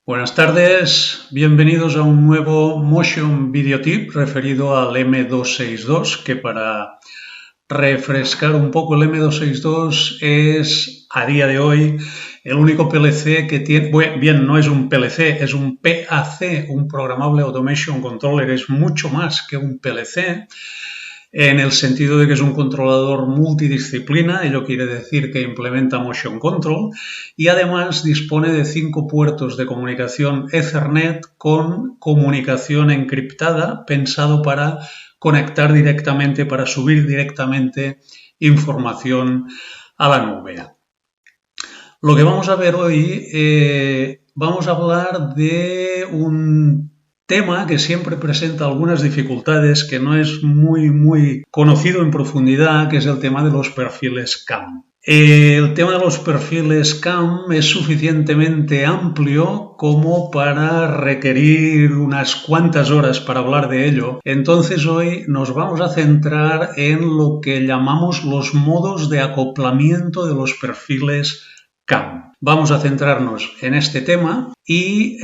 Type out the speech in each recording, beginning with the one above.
Buenas tardes, bienvenidos a un nuevo Motion Video Tip referido al M262, que para refrescar un poco el M262 es a día de hoy el único PLC que tiene, bien, no es un PLC, es un PAC, un Programmable Automation Controller, es mucho más que un PLC, en el sentido de que es un controlador multidisciplina, ello quiere decir que implementa Motion Control y además dispone de 5 puertos de comunicación Ethernet con comunicación encriptada, pensado para conectar directamente, para subir directamente información a la nube. Lo que vamos a ver hoy, vamos a hablar de un tema que siempre presenta algunas dificultades, que no es muy conocido en profundidad, que es el tema de los perfiles CAM. El tema de los perfiles CAM es suficientemente amplio como para requerir unas cuantas horas para hablar de ello. Entonces hoy nos vamos a centrar en lo que llamamos los modos de acoplamiento de los perfiles CAM. Vamos a centrarnos en este tema y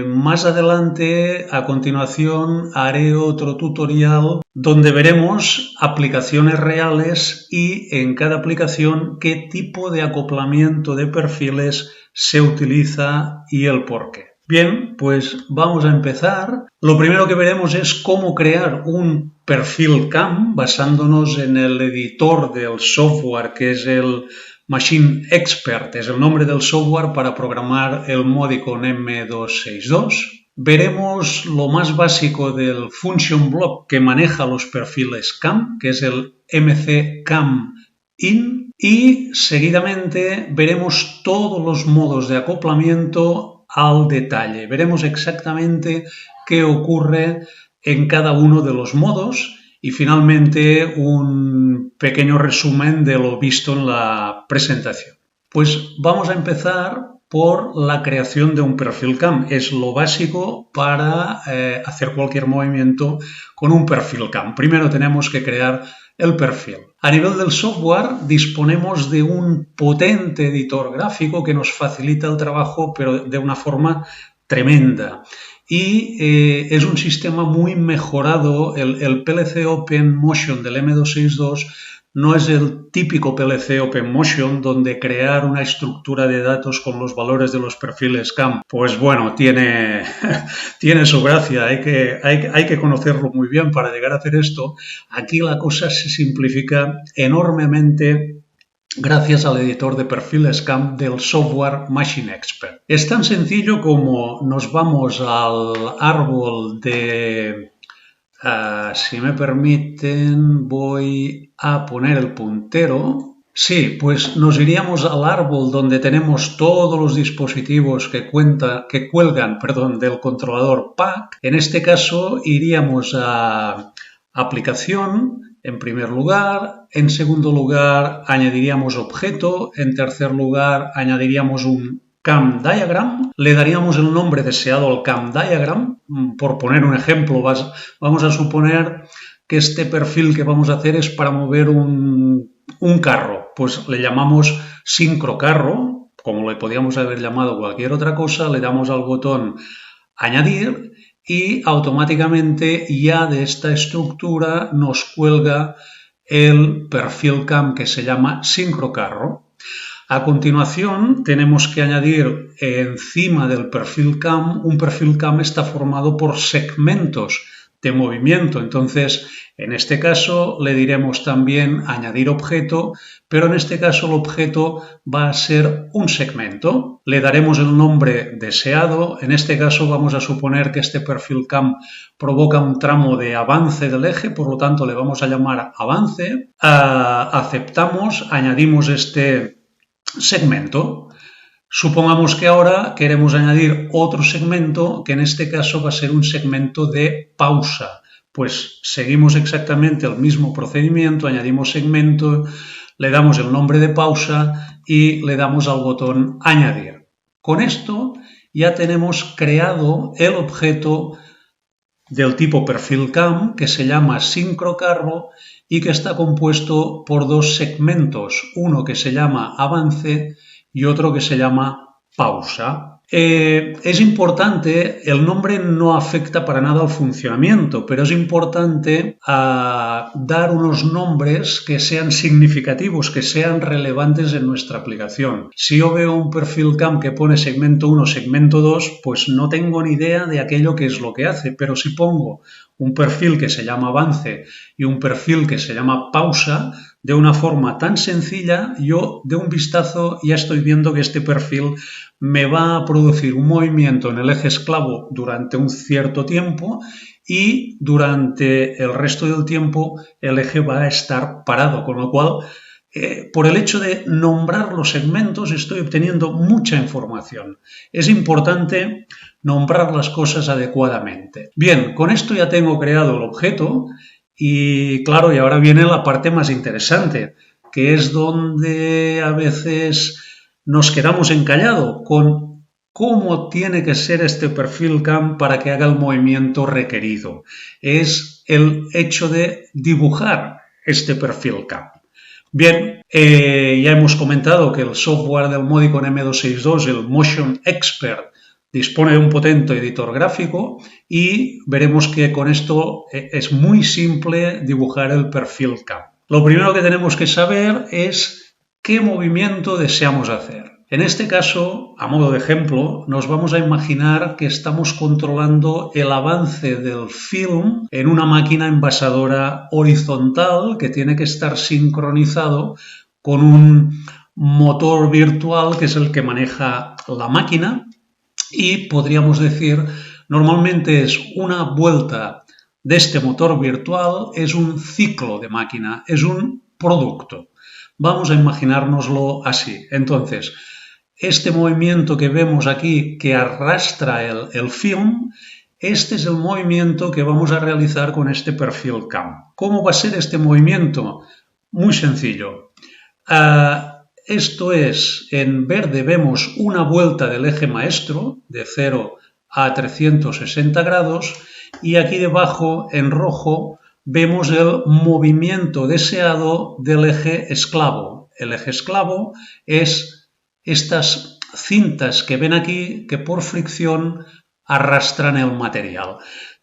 más adelante, a continuación, haré otro tutorial donde veremos aplicaciones reales y en cada aplicación qué tipo de acoplamiento de perfiles se utiliza y el por qué. Bien, pues vamos a empezar. Lo primero que veremos es cómo crear un perfil CAM basándonos en el editor del software, que es el Machine Expert, es el nombre del software para programar el Modicon M262. Veremos lo más básico del function block que maneja los perfiles CAM, que es el mccam-in, y seguidamente veremos todos los modos de acoplamiento al detalle. Veremos exactamente qué ocurre en cada uno de los modos y finalmente un pequeño resumen de lo visto en la presentación. Pues vamos a empezar por la creación de un perfil CAM. Es lo básico para hacer cualquier movimiento con un perfil CAM. Primero tenemos que crear el perfil. A nivel del software disponemos de un potente editor gráfico que nos facilita el trabajo, pero de una forma tremenda. Y es un sistema muy mejorado. El PLC OpenMotion del M262 no es el típico PLC OpenMotion donde crear una estructura de datos con los valores de los perfiles CAM, pues bueno, tiene su gracia, hay que conocerlo muy bien para llegar a hacer esto. Aquí la cosa se simplifica enormemente gracias al editor de perfiles CAM del software Machine Expert. Es tan sencillo como nos vamos al árbol de... si me permiten, voy a poner el puntero. Sí, pues nos iríamos al árbol donde tenemos todos los dispositivos que cuelgan del controlador PAC. En este caso iríamos a aplicación en primer lugar, en segundo lugar añadiríamos objeto, en tercer lugar añadiríamos un CAM Diagram, le daríamos el nombre deseado al CAM Diagram. Por poner un ejemplo, vamos a suponer que este perfil que vamos a hacer es para mover un carro, pues le llamamos sincrocarro, como le podíamos haber llamado cualquier otra cosa, le damos al botón añadir y automáticamente ya de esta estructura nos cuelga el perfil CAM que se llama sincrocarro. A continuación tenemos que añadir encima del perfil CAM, un perfil CAM está formado por segmentos de movimiento, entonces en este caso le diremos también añadir objeto, pero en este caso el objeto va a ser un segmento. Le daremos el nombre deseado, en este caso vamos a suponer que este perfil CAM provoca un tramo de avance del eje, por lo tanto le vamos a llamar avance. Aceptamos, añadimos este segmento. Supongamos que ahora queremos añadir otro segmento, que en este caso va a ser un segmento de pausa. Pues seguimos exactamente el mismo procedimiento, añadimos segmento, le damos el nombre de pausa y le damos al botón añadir. Con esto ya tenemos creado el objeto del tipo perfil CAM que se llama sincrocarro y que está compuesto por dos segmentos, uno que se llama avance y otro que se llama pausa. Es importante, el nombre no afecta para nada al funcionamiento, pero es importante dar unos nombres que sean significativos, que sean relevantes en nuestra aplicación. Si yo veo un perfil CAM que pone segmento 1, segmento 2, pues no tengo ni idea de aquello que es lo que hace, pero si pongo un perfil que se llama avance y un perfil que se llama pausa, de una forma tan sencilla, yo de un vistazo ya estoy viendo que este perfil me va a producir un movimiento en el eje esclavo durante un cierto tiempo y durante el resto del tiempo el eje va a estar parado, con lo cual por el hecho de nombrar los segmentos estoy obteniendo mucha información. Es importante nombrar las cosas adecuadamente. Bien, con esto ya tengo creado el objeto y claro, y ahora viene la parte más interesante, que es donde a veces nos quedamos encallados con cómo tiene que ser este perfil CAM para que haga el movimiento requerido. Es el hecho de dibujar este perfil CAM. Bien, ya hemos comentado que el software del Modicon M262, el Motion Expert, dispone de un potente editor gráfico y veremos que con esto es muy simple dibujar el perfil CAM. Lo primero que tenemos que saber es qué movimiento deseamos hacer. En este caso, a modo de ejemplo, nos vamos a imaginar que estamos controlando el avance del film en una máquina envasadora horizontal que tiene que estar sincronizado con un motor virtual que es el que maneja la máquina y podríamos decir, normalmente es una vuelta de este motor virtual, es un ciclo de máquina, es un producto. Vamos a imaginárnoslo así. Entonces, este movimiento que vemos aquí que arrastra el film, este es el movimiento que vamos a realizar con este perfil CAM. ¿Cómo va a ser este movimiento? Muy sencillo. Esto es, en verde vemos una vuelta del eje maestro de 0 a 360 grados y aquí debajo en rojo vemos el movimiento deseado del eje esclavo. El eje esclavo es estas cintas que ven aquí que por fricción arrastran el material.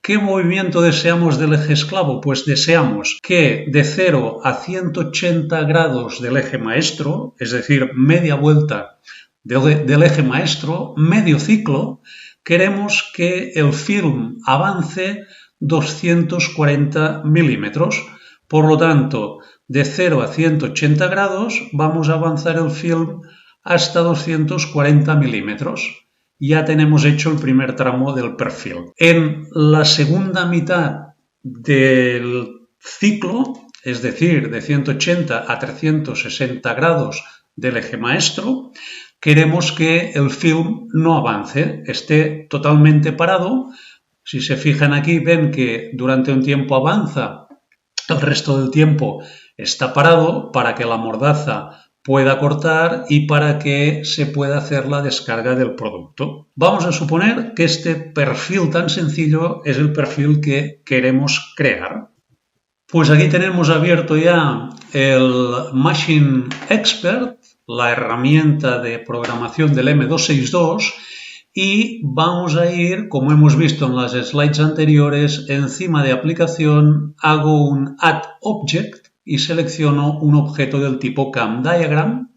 ¿Qué movimiento deseamos del eje esclavo? Pues deseamos que de 0 a 180 grados del eje maestro, es decir, media vuelta del eje maestro, medio ciclo, queremos que el film avance 240 milímetros. Por lo tanto, de 0 a 180 grados vamos a avanzar el film hasta 240 milímetros. Ya tenemos hecho el primer tramo del perfil. En la segunda mitad del ciclo, es decir, de 180 a 360 grados del eje maestro, queremos que el film no avance, esté totalmente parado. Si se fijan aquí, ven que durante un tiempo avanza, el resto del tiempo está parado para que la mordaza pueda cortar y para que se pueda hacer la descarga del producto. Vamos a suponer que este perfil tan sencillo es el perfil que queremos crear. Pues aquí tenemos abierto ya el Machine Expert, la herramienta de programación del M262, y vamos a ir, como hemos visto en las slides anteriores, encima de aplicación hago un Add Object y selecciono un objeto del tipo CamDiagram.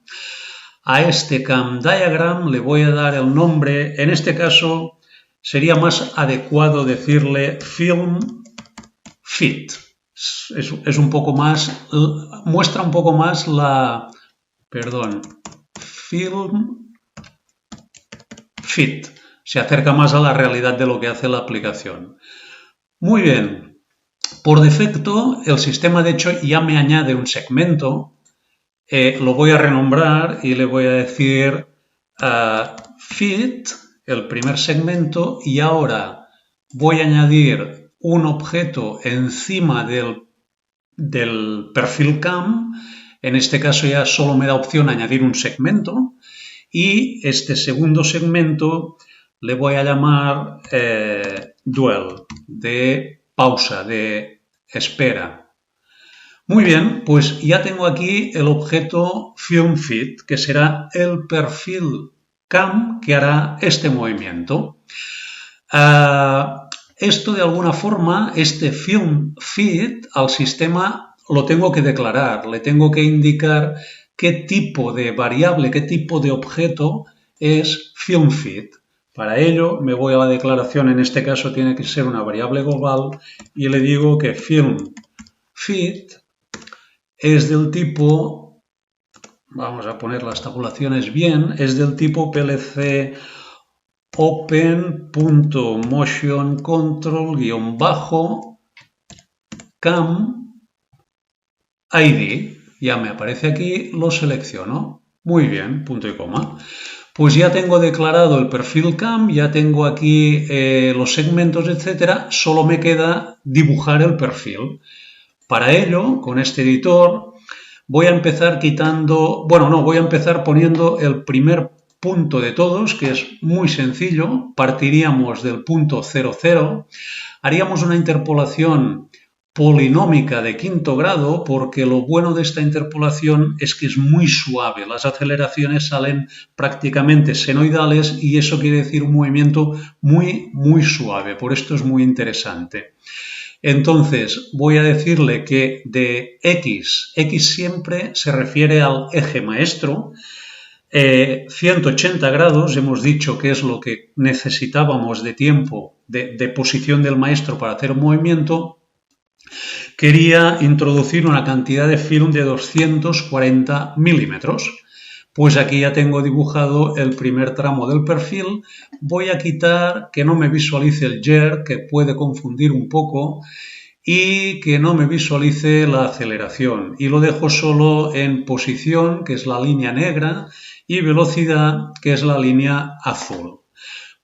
A este CamDiagram le voy a dar el nombre, en este caso sería más adecuado decirle Film Fit. Es un poco más, muestra un poco más Film Fit. Se acerca más a la realidad de lo que hace la aplicación. Muy bien. Por defecto, el sistema de hecho ya me añade un segmento. Lo voy a renombrar y le voy a decir Fit, el primer segmento, y ahora voy a añadir un objeto encima del perfil CAM. En este caso ya solo me da opción añadir un segmento y este segundo segmento le voy a llamar Dwell, de pausa, de espera. Muy bien, pues ya tengo aquí el objeto FilmFit, que será el perfil cam que hará este movimiento. Esto de alguna forma, este FilmFit al sistema lo tengo que declarar, le tengo que indicar qué tipo de variable, qué tipo de objeto es FilmFit. Para ello me voy a la declaración, en este caso tiene que ser una variable global y le digo que FilmFit es del tipo, vamos a poner las tabulaciones bien, es del tipo PLC open.motioncontrol-cam ID. Ya me aparece aquí, lo selecciono. Muy bien, punto y coma. Pues ya tengo declarado el perfil cam, ya tengo aquí los segmentos, etcétera. Solo me queda dibujar el perfil. Para ello, con este editor, voy a empezar voy a empezar poniendo el primer punto de todos, que es muy sencillo. Partiríamos del punto 00, haríamos una interpolación polinómica de quinto grado, porque lo bueno de esta interpolación es que es muy suave. Las aceleraciones salen prácticamente senoidales y eso quiere decir un movimiento muy, muy suave. Por esto es muy interesante. Entonces, voy a decirle que de X siempre se refiere al eje maestro, 180 grados, hemos dicho que es lo que necesitábamos de tiempo de posición del maestro para hacer un movimiento. Quería introducir una cantidad de film de 240 milímetros. Pues aquí ya tengo dibujado el primer tramo del perfil. Voy a quitar que no me visualice el jerk, que puede confundir un poco, y que no me visualice la aceleración. Y lo dejo solo en posición, que es la línea negra, y velocidad, que es la línea azul.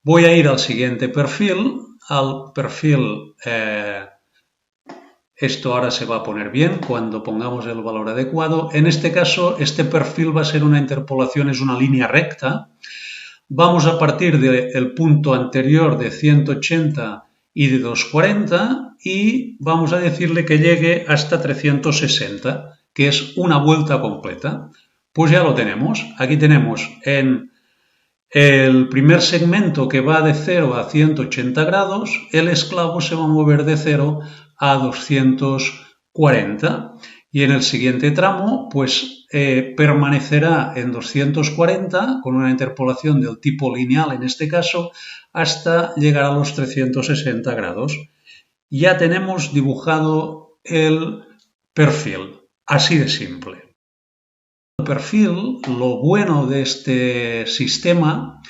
Voy a ir al siguiente perfil, al perfil... esto ahora se va a poner bien cuando pongamos el valor adecuado. En este caso, este perfil va a ser una interpolación, es una línea recta. Vamos a partir del punto anterior de 180 y de 240 y vamos a decirle que llegue hasta 360, que es una vuelta completa. Pues ya lo tenemos. Aquí tenemos en el primer segmento que va de 0 a 180 grados, el esclavo se va a mover de 0 a 240 y en el siguiente tramo pues permanecerá en 240 con una interpolación del tipo lineal en este caso hasta llegar a los 360 grados. Ya tenemos dibujado el perfil, así de simple. El perfil, lo bueno de este sistema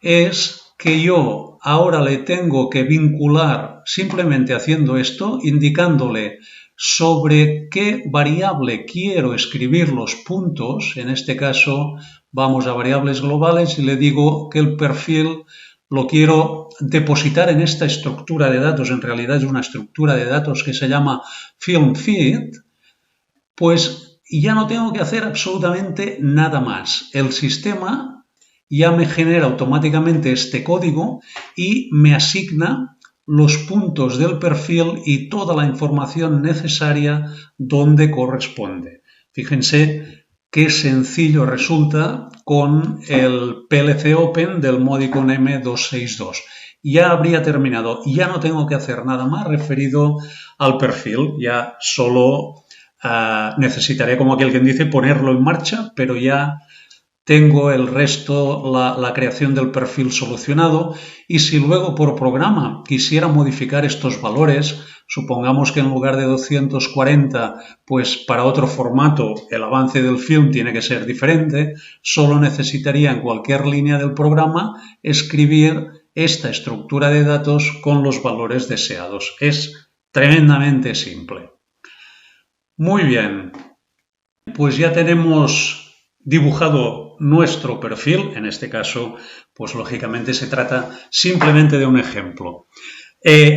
es que yo ahora le tengo que vincular simplemente haciendo esto, indicándole sobre qué variable quiero escribir los puntos. En este caso vamos a variables globales y le digo que el perfil lo quiero depositar en esta estructura de datos. En realidad es una estructura de datos que se llama FilmFit. Pues y ya no tengo que hacer absolutamente nada más. El sistema ya me genera automáticamente este código y me asigna los puntos del perfil y toda la información necesaria donde corresponde. Fíjense qué sencillo resulta con el PLC Open del Modicon M262. Ya habría terminado, ya no tengo que hacer nada más referido al perfil, ya solo necesitaré, como aquel quien dice, ponerlo en marcha, pero ya tengo el resto, la creación del perfil solucionado y si luego por programa quisiera modificar estos valores, supongamos que en lugar de 240, pues para otro formato el avance del film tiene que ser diferente, solo necesitaría en cualquier línea del programa escribir esta estructura de datos con los valores deseados. Es tremendamente simple. Muy bien, pues ya tenemos dibujado nuestro perfil, en este caso, pues lógicamente se trata simplemente de un ejemplo.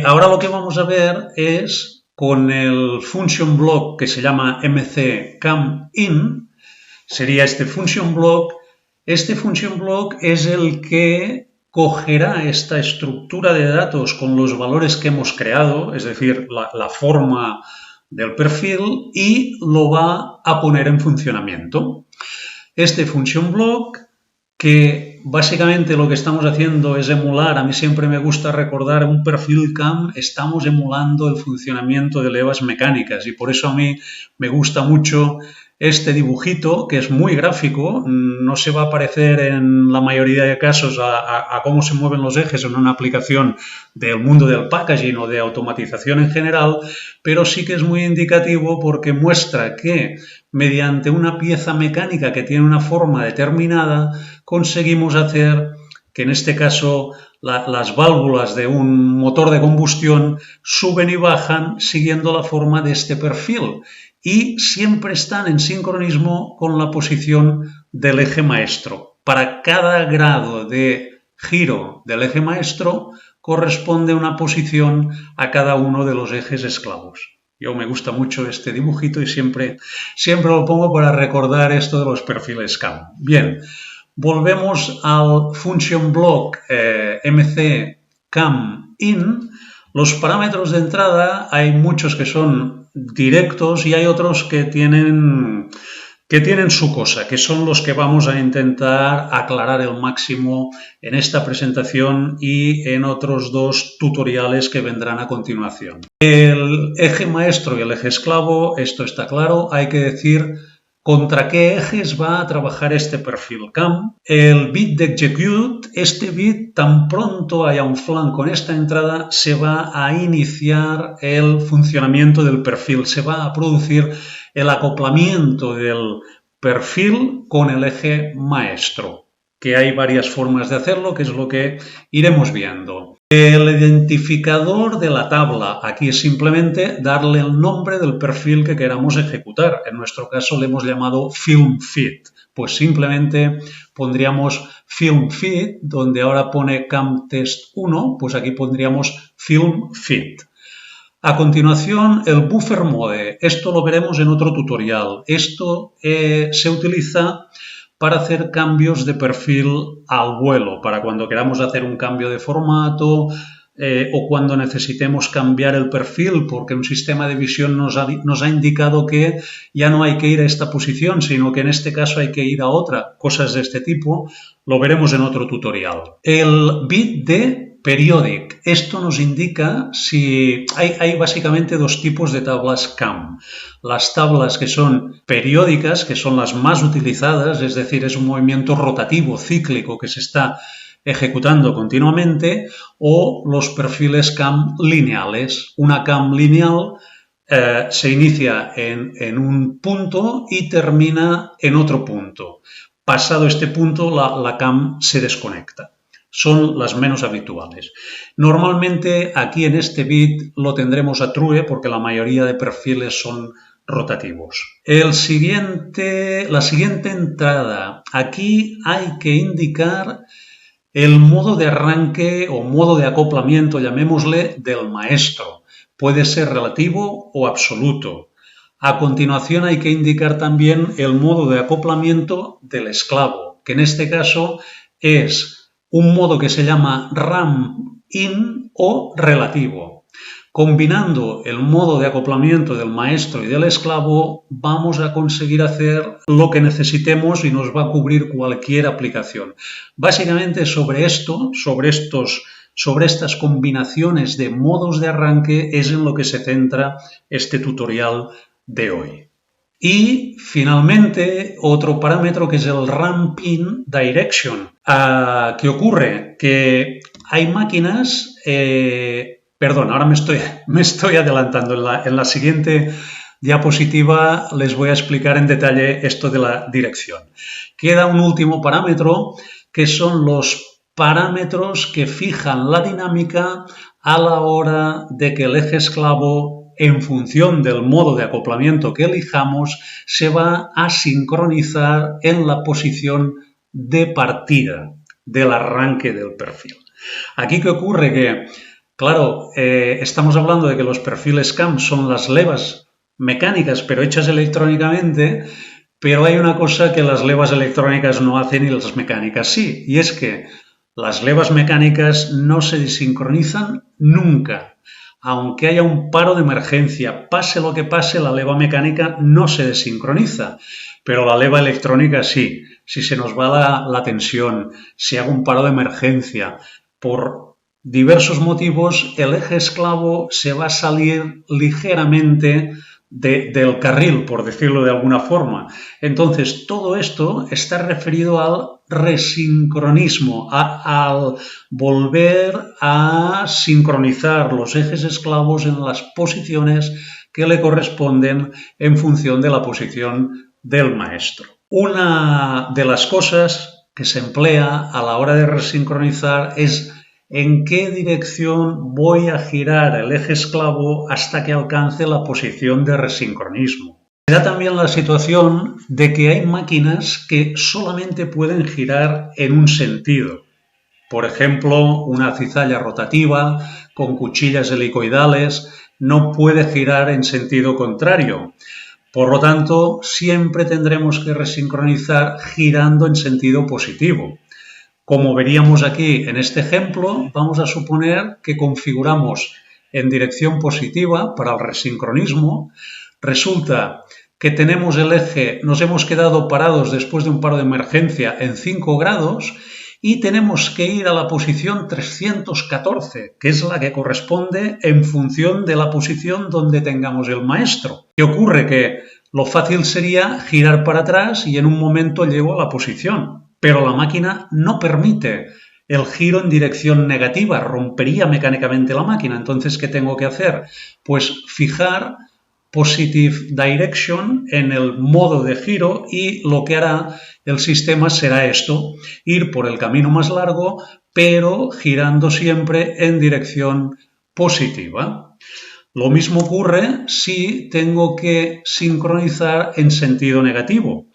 Ahora lo que vamos a ver es con el function block que se llama mccamIn, sería este function block. Este function block es el que cogerá esta estructura de datos con los valores que hemos creado, es decir, la forma del perfil y lo va a poner en funcionamiento. Este function block, que básicamente lo que estamos haciendo es emular, a mí siempre me gusta recordar un perfil CAM, estamos emulando el funcionamiento de levas mecánicas y por eso a mí me gusta mucho este dibujito, que es muy gráfico, no se va a parecer en la mayoría de casos a cómo se mueven los ejes en una aplicación del mundo del packaging o de automatización en general, pero sí que es muy indicativo porque muestra que mediante una pieza mecánica que tiene una forma determinada, conseguimos hacer que en este caso las válvulas de un motor de combustión suben y bajan siguiendo la forma de este perfil y siempre están en sincronismo con la posición del eje maestro. Para cada grado de giro del eje maestro corresponde una posición a cada uno de los ejes esclavos. Yo me gusta mucho este dibujito y siempre lo pongo para recordar esto de los perfiles CAM. Bien, volvemos al function block MC CAM in. Los parámetros de entrada hay muchos que son directos y hay otros que tienen su cosa, que son los que vamos a intentar aclarar el máximo en esta presentación y en otros dos tutoriales que vendrán a continuación. El eje maestro y el eje esclavo, esto está claro, hay que decir contra qué ejes va a trabajar este perfil CAM. El bit de execute, este bit tan pronto haya un flanco en esta entrada, se va a iniciar el funcionamiento del perfil, se va a producir el acoplamiento del perfil con el eje maestro, que hay varias formas de hacerlo, que es lo que iremos viendo. El identificador de la tabla, aquí es simplemente darle el nombre del perfil que queramos ejecutar. En nuestro caso le hemos llamado FilmFit. Pues simplemente pondríamos FilmFit, donde ahora pone CAMTest1, pues aquí pondríamos FilmFit. A continuación, el buffer mode. Esto lo veremos en otro tutorial. Esto se utiliza para hacer cambios de perfil al vuelo, para cuando queramos hacer un cambio de formato o cuando necesitemos cambiar el perfil porque un sistema de visión nos ha indicado que ya no hay que ir a esta posición, sino que en este caso hay que ir a otra. Cosas de este tipo lo veremos en otro tutorial. El bit de periodic. Esto nos indica si hay básicamente dos tipos de tablas CAM. Las tablas que son periódicas, que son las más utilizadas, es decir, es un movimiento rotativo, cíclico, que se está ejecutando continuamente, o los perfiles CAM lineales. Una CAM lineal se inicia en un punto y termina en otro punto. Pasado este punto, la CAM se desconecta. Son las menos habituales. Normalmente aquí en este bit lo tendremos a true porque la mayoría de perfiles son rotativos. La siguiente entrada, aquí hay que indicar el modo de arranque o modo de acoplamiento, llamémosle, del maestro. Puede ser relativo o absoluto. A continuación hay que indicar también el modo de acoplamiento del esclavo, que en este caso es un modo que se llama RAM in o relativo. Combinando el modo de acoplamiento del maestro y del esclavo, vamos a conseguir hacer lo que necesitemos y nos va a cubrir cualquier aplicación. Básicamente sobre estas combinaciones de modos de arranque es en lo que se centra este tutorial de hoy. Y finalmente otro parámetro que es el RAM-Pin Direction. ¿Qué ocurre? Que hay máquinas... ahora me estoy adelantando. En la siguiente diapositiva les voy a explicar en detalle esto de la dirección. Queda un último parámetro que son los parámetros que fijan la dinámica a la hora de que el eje esclavo, en función del modo de acoplamiento que elijamos, se va a sincronizar en la posición de partida del arranque del perfil. Aquí, ¿qué ocurre? Que, claro, estamos hablando de que los perfiles CAM son las levas mecánicas, pero hechas electrónicamente, pero hay una cosa que las levas electrónicas no hacen y las mecánicas sí, y es que las levas mecánicas no se desincronizan nunca. aunque haya un paro de emergencia, pase lo que pase, la leva mecánica no se desincroniza, pero la leva electrónica sí. Si se nos va la tensión, si hago un paro de emergencia, por diversos motivos, el eje esclavo se va a salir ligeramente del carril, por decirlo de alguna forma. Entonces, todo esto está referido al resincronismo, al volver a sincronizar los ejes esclavos en las posiciones que le corresponden en función de la posición del maestro. Una de las cosas que se emplea a la hora de resincronizar es en qué dirección voy a girar el eje esclavo hasta que alcance la posición de resincronismo. Se da también la situación de que hay máquinas que solamente pueden girar en un sentido. Por ejemplo, una cizalla rotativa con cuchillas helicoidales no puede girar en sentido contrario. Por lo tanto, siempre tendremos que resincronizar girando en sentido positivo. Como veríamos aquí en este ejemplo, vamos a suponer que configuramos en dirección positiva para el resincronismo. Resulta que tenemos el eje, nos hemos quedado parados después de un paro de emergencia en 5 grados y tenemos que ir a la posición 314, que es la que corresponde en función de la posición donde tengamos el maestro. ¿Qué ocurre? Que lo fácil sería girar para atrás y en un momento llego a la posición, pero la máquina no permite el giro en dirección negativa, rompería mecánicamente la máquina. Entonces, ¿qué tengo que hacer? Pues fijar Positive Direction en el modo de giro y lo que hará el sistema será esto, ir por el camino más largo, pero girando siempre en dirección positiva. Lo mismo ocurre si tengo que sincronizar en sentido negativo.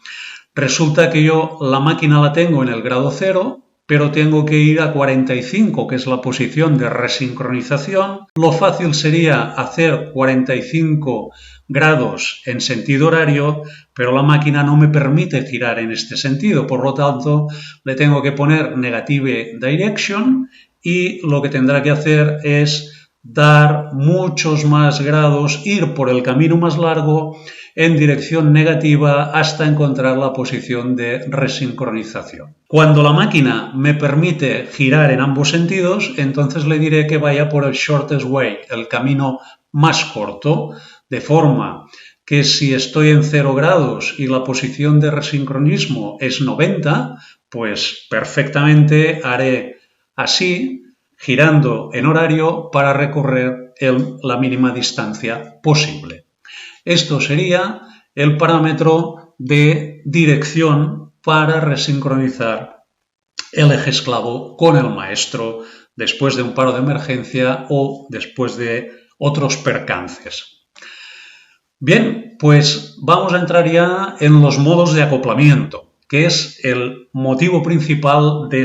Resulta que yo la máquina la tengo en el grado 0, pero tengo que ir a 45, que es la posición de resincronización. Lo fácil sería hacer 45 grados en sentido horario, pero la máquina no me permite girar en este sentido. Por lo tanto, le tengo que poner Negative Direction y lo que tendrá que hacer es dar muchos más grados, ir por el camino más largo en dirección negativa hasta encontrar la posición de resincronización. Cuando la máquina me permite girar en ambos sentidos, entonces le diré que vaya por el shortest way, el camino más corto, de forma que si estoy en 0 grados y la posición de resincronismo es 90, pues perfectamente haré así, girando en horario para recorrer la mínima distancia posible. Esto sería el parámetro de dirección para resincronizar el eje esclavo con el maestro después de un paro de emergencia o después de otros percances. Bien, pues vamos a entrar ya en los modos de acoplamiento, que es el motivo principal de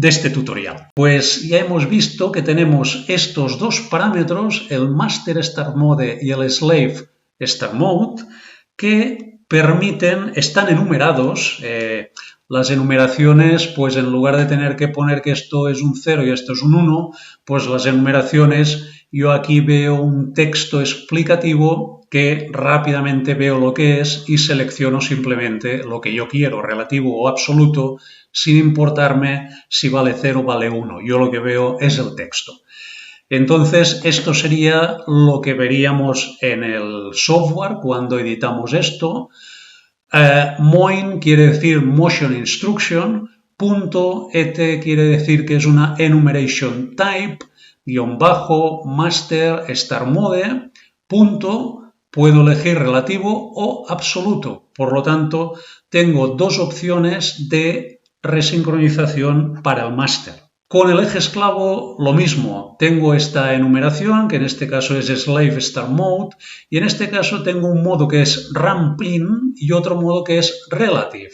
este tutorial. Pues ya hemos visto que tenemos estos dos parámetros, el Master Start Mode y el Slave Start Mode, que están enumerados. Las enumeraciones, pues en lugar de tener que poner que esto es un 0 y esto es un 1, pues las enumeraciones, yo aquí veo un texto explicativo que rápidamente veo lo que es y selecciono simplemente lo que yo quiero, relativo o absoluto, sin importarme si vale 0 o vale 1. Yo lo que veo es el texto. Entonces, esto sería lo que veríamos en el software cuando editamos esto. MOIN quiere decir Motion Instruction, .et quiere decir que es una enumeration type, _ master start mode, puedo elegir relativo o absoluto. Por lo tanto, tengo dos opciones de resincronización para el master. Con el eje esclavo lo mismo, tengo esta enumeración, que en este caso es Slave Start Mode, y en este caso tengo un modo que es Ramp In y otro modo que es Relative.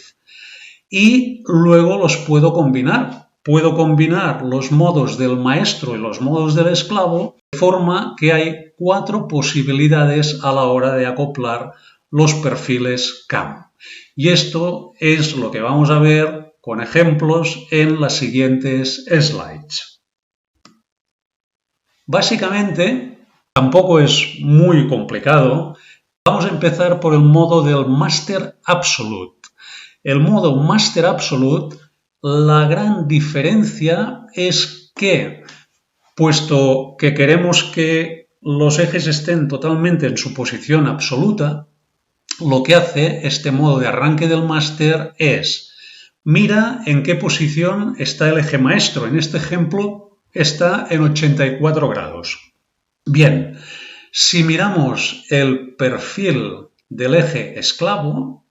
Y luego los puedo combinar. Puedo combinar los modos del maestro y los modos del esclavo, de forma que hay 4 posibilidades a la hora de acoplar los perfiles CAM. Y esto es lo que vamos a ver con ejemplos en las siguientes slides. Básicamente, tampoco es muy complicado. Vamos a empezar por el modo del Master Absolute. El modo Master Absolute, la gran diferencia es que, puesto que queremos que los ejes estén totalmente en su posición absoluta, lo que hace este modo de arranque del máster es mira en qué posición está el eje maestro. En este ejemplo está en 84 grados. Bien, si miramos el perfil del eje esclavo,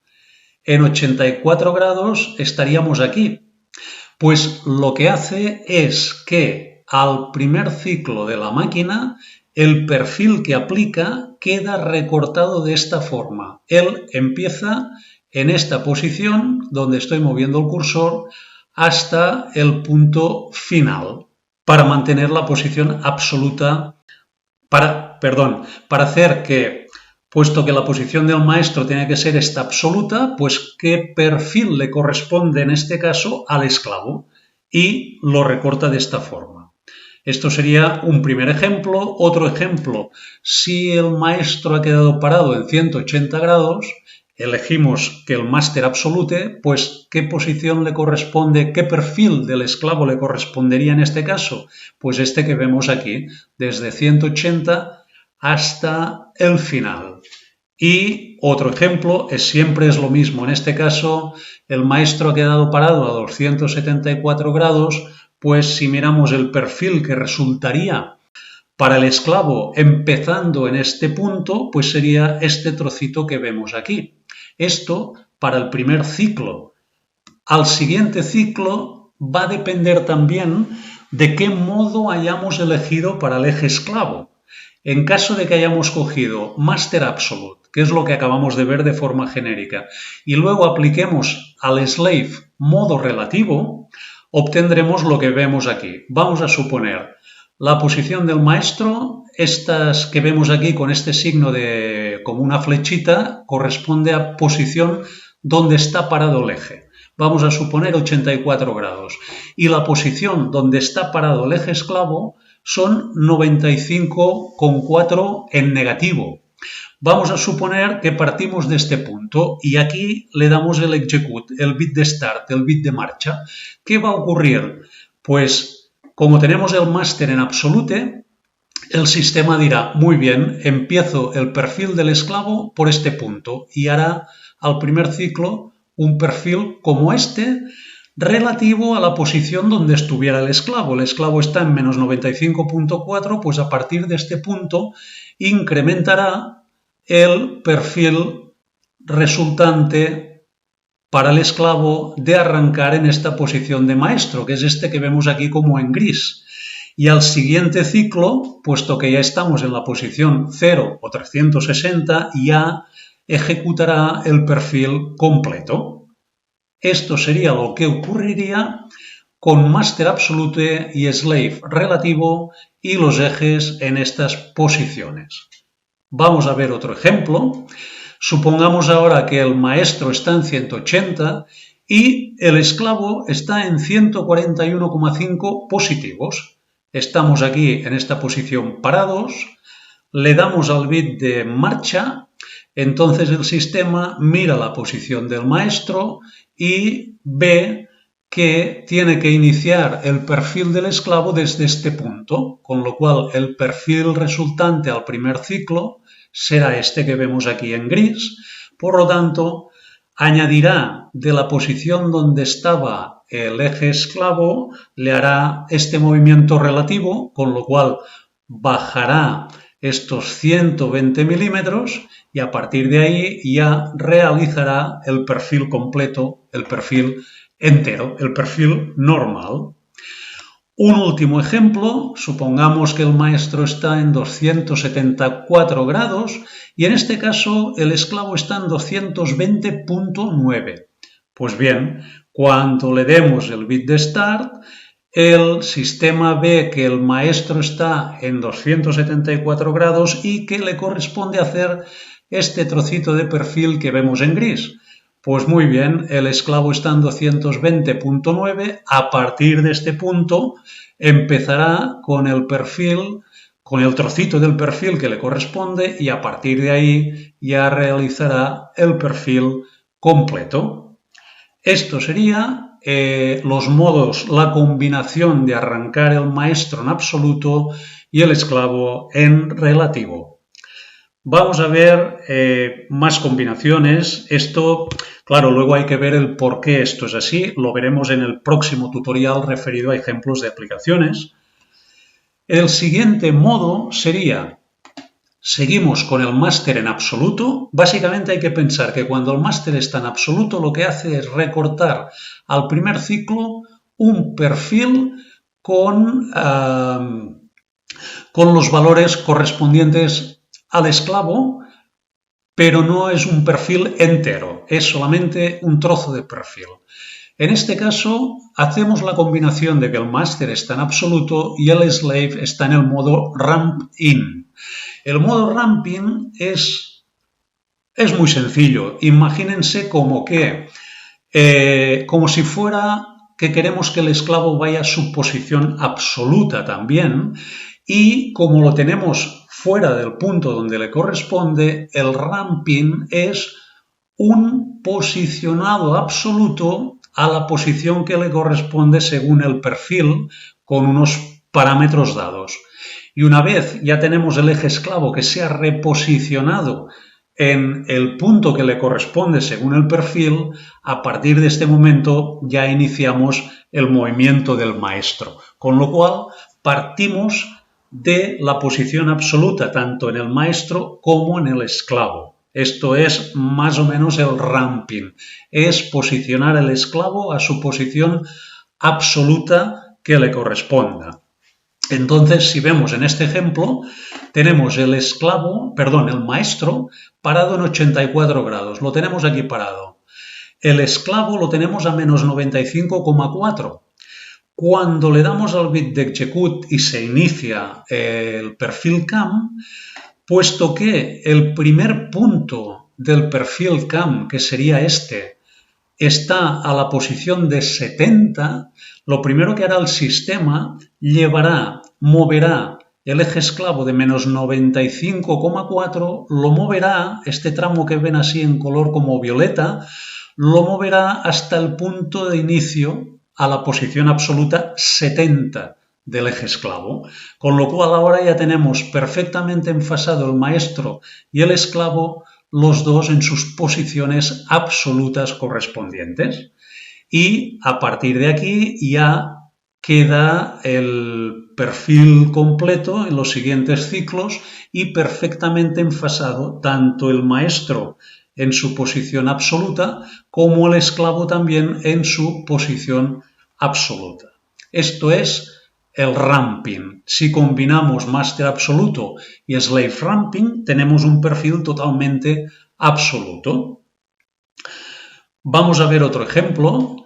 en 84 grados estaríamos aquí. Pues lo que hace es que al primer ciclo de la máquina, el perfil que aplica queda recortado de esta forma. Él empieza en esta posición donde estoy moviendo el cursor hasta el punto final para mantener la posición absoluta, para hacer que, puesto que la posición del maestro tiene que ser esta absoluta, pues qué perfil le corresponde en este caso al esclavo y lo recorta de esta forma. Esto sería un primer ejemplo. Otro ejemplo, si el maestro ha quedado parado en 180 grados, elegimos que el máster absolute, pues ¿qué posición le corresponde, qué perfil del esclavo le correspondería en este caso? Pues este que vemos aquí, desde 180 hasta el final. Y otro ejemplo, siempre es lo mismo. En este caso, el maestro ha quedado parado a 274 grados, pues si miramos el perfil que resultaría para el esclavo empezando en este punto, pues sería este trocito que vemos aquí. Esto para el primer ciclo. Al siguiente ciclo va a depender también de qué modo hayamos elegido para el eje esclavo. En caso de que hayamos cogido Master Absolute, que es lo que acabamos de ver de forma genérica, y luego apliquemos al slave modo relativo, obtendremos lo que vemos aquí. Vamos a suponer la posición del maestro, estas que vemos aquí con este signo de como una flechita, corresponde a posición donde está parado el eje. Vamos a suponer 84 grados. Y la posición donde está parado el eje esclavo son 95,4 en negativo. Vamos a suponer que partimos de este punto y aquí le damos el execute, el bit de start, el bit de marcha. ¿Qué va a ocurrir? Pues como tenemos el máster en absolute, el sistema dirá, muy bien, empiezo el perfil del esclavo por este punto y hará al primer ciclo un perfil como este relativo a la posición donde estuviera el esclavo. El esclavo está en menos 95,4, pues a partir de este punto incrementará el perfil resultante para el esclavo de arrancar en esta posición de maestro, que es este que vemos aquí como en gris. Y al siguiente ciclo, puesto que ya estamos en la posición 0 o 360, ya ejecutará el perfil completo. Esto sería lo que ocurriría con Master Absolute y Slave relativo y los ejes en estas posiciones. Vamos a ver otro ejemplo. Supongamos ahora que el maestro está en 180 y el esclavo está en 141,5 positivos. Estamos aquí en esta posición parados, le damos al bit de marcha, entonces el sistema mira la posición del maestro y ve que tiene que iniciar el perfil del esclavo desde este punto, con lo cual el perfil resultante al primer ciclo será este que vemos aquí en gris. Por lo tanto, añadirá de la posición donde estaba el eje esclavo, le hará este movimiento relativo, con lo cual bajará estos 120 milímetros y a partir de ahí ya realizará el perfil completo, el perfil entero, el perfil normal. Un último ejemplo, supongamos que el maestro está en 274 grados y en este caso el esclavo está en 220,9. Pues bien, cuando le demos el bit de start, el sistema ve que el maestro está en 274 grados y que le corresponde hacer este trocito de perfil que vemos en gris. Pues muy bien, el esclavo está en 220,9, a partir de este punto empezará con el perfil con el trocito del perfil que le corresponde y a partir de ahí ya realizará el perfil completo. Esto sería los modos, la combinación de arrancar el maestro en absoluto y el esclavo en relativo. Vamos a ver más combinaciones. Esto, claro, luego hay que ver el por qué esto es así. Lo veremos en el próximo tutorial referido a ejemplos de aplicaciones. El siguiente modo sería, seguimos con el máster en absoluto. Básicamente hay que pensar que cuando el máster está en absoluto, lo que hace es recortar al primer ciclo un perfil con los valores correspondientes al esclavo, pero no es un perfil entero, es solamente un trozo de perfil. En este caso, hacemos la combinación de que el máster está en absoluto y el slave está en el modo ramp in. El modo ramp in es muy sencillo. Imagínense como si fuera que queremos que el esclavo vaya a su posición absoluta también, y como lo tenemos fuera del punto donde le corresponde, el ramping es un posicionado absoluto a la posición que le corresponde según el perfil con unos parámetros dados. Y una vez ya tenemos el eje esclavo que se ha reposicionado en el punto que le corresponde según el perfil, a partir de este momento ya iniciamos el movimiento del maestro, con lo cual partimos de la posición absoluta tanto en el maestro como en el esclavo. Esto es más o menos el ramping, es posicionar el esclavo a su posición absoluta que le corresponda. Entonces, si vemos en este ejemplo, tenemos el maestro parado en 84 grados. Lo tenemos aquí parado. El esclavo lo tenemos a menos 95,4. Cuando le damos al bit de execute y se inicia el perfil cam, puesto que el primer punto del perfil cam, que sería este, está a la posición de 70, lo primero que hará el sistema moverá el eje esclavo de menos 95,4, lo moverá, este tramo que ven así en color como violeta, lo moverá hasta el punto de inicio a la posición absoluta 70 del eje esclavo, con lo cual ahora ya tenemos perfectamente enfasado el maestro y el esclavo, los dos en sus posiciones absolutas correspondientes. Y a partir de aquí ya queda el perfil completo en los siguientes ciclos y perfectamente enfasado tanto el maestro en su posición absoluta como el esclavo también en su posición absoluta. Esto es el ramping. Si combinamos máster absoluto y slave ramping, tenemos un perfil totalmente absoluto. Vamos a ver otro ejemplo.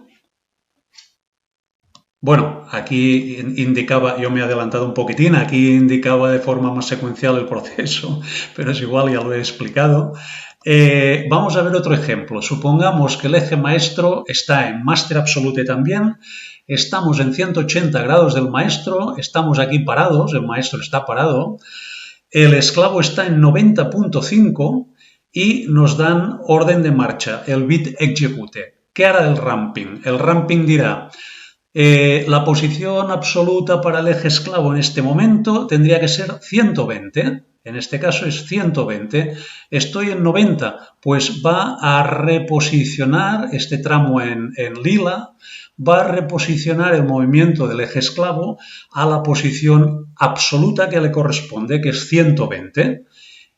Bueno, aquí indicaba, yo me he adelantado un poquitín, aquí indicaba de forma más secuencial el proceso, pero es igual, ya lo he explicado. Vamos a ver otro ejemplo. Supongamos que el eje maestro está en máster absolute también, estamos en 180 grados del maestro, estamos aquí parados, el maestro está parado, el esclavo está en 90.5 y nos dan orden de marcha, el bit execute. ¿Qué hará el ramping? El ramping dirá, la posición absoluta para el eje esclavo en este momento tendría que ser 120, en este caso es 120, estoy en 90, pues va a reposicionar este tramo en lila, va a reposicionar el movimiento del eje esclavo a la posición absoluta que le corresponde, que es 120.